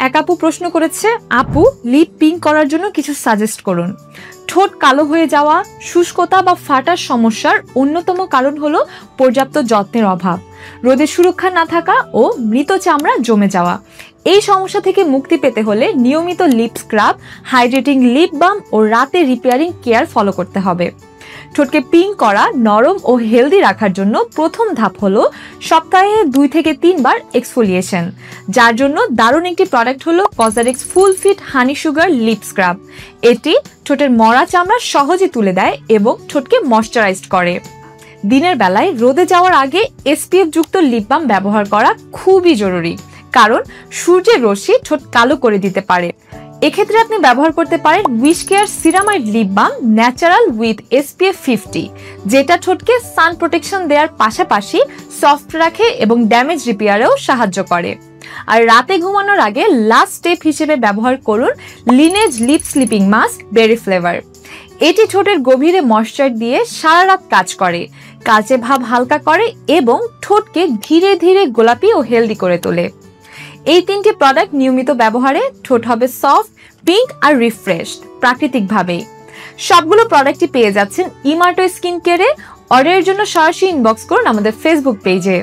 এক আপু প্রশ্ন করেছে, আপু লিপ পিঙ্ক করার জন্য কিছু সাজেস্ট করুন। ঠোঁট কালো হয়ে যাওয়া, শুষ্কতা বা ফাটার সমস্যার অন্যতম কারণ হলো পর্যাপ্ত যত্নের অভাব, রোদের সুরক্ষা না থাকা ও মৃত চামড়া জমে যাওয়া। এই সমস্যা থেকে মুক্তি পেতে হলে নিয়মিত lip scrub, hydrating lip balm ও রাতে রিপেয়ারিং কেয়ার ফলো করতে হবে। ঠোঁটকে পিঙ্ক করা, নরম ও হেলদি রাখার জন্য প্রথম ধাপ হলো সপ্তাহে 2 থেকে 3 বার এক্সফোলিয়েশন, যার জন্য দারুণ একটি প্রোডাক্ট হলো কসমেটিক্স ফুল ফিট হানি সুগার লিপ স্ক্রাব। এটি ঠোঁটের মরা চামড়া সহজে তুলে দেয় এবং ঠোঁটকে ময়শ্চারাইজড করে। দিনের বেলায় রোদে যাওয়ার আগে এসপিএফ যুক্ত লিপ বাম ব্যবহার করা খুবই জরুরি, কারণ সূর্যের রশ্মি ঠোঁট কালো করে দিতে পারে। এক্ষেত্রে আপনি ব্যবহার করতে পারেন wish care ceramide lip balm natural with SPF 50, যেটা ঠোঁটকে সান প্রোটেকশন দেওয়ার পাশাপাশি সফট রাখে এবং ড্যামেজ রিপেয়ারেও সাহায্য করে। আর রাতে ঘুমানোর আগে লাস্ট স্টেপ হিসেবে ব্যবহার করুন লিনেজ লিপ স্লিপিং মাস্ক বেরি ফ্লেভার। এটি ঠোঁটের গভীরে ময়শ্চার দিয়ে সারা রাত কাজ করে, কালচে ভাব হালকা করে এবং ঠোঁটকে ধীরে ধীরে গোলাপি ও হেলদি করে তোলে। এই 3টি প্রোডাক্ট নিয়মিত ব্যবহারে ঠোঁট হবে সফট, পিঙ্ক আর রিফ্রেশড প্রাকৃতিকভাবেই। সবগুলো প্রোডাক্টই পেয়ে যাচ্ছেন ইমার্টো স্কিন কেয়ারে। অর্ডারের জন্য সরাসরি ইনবক্স করুন আমাদের ফেসবুক পেজে।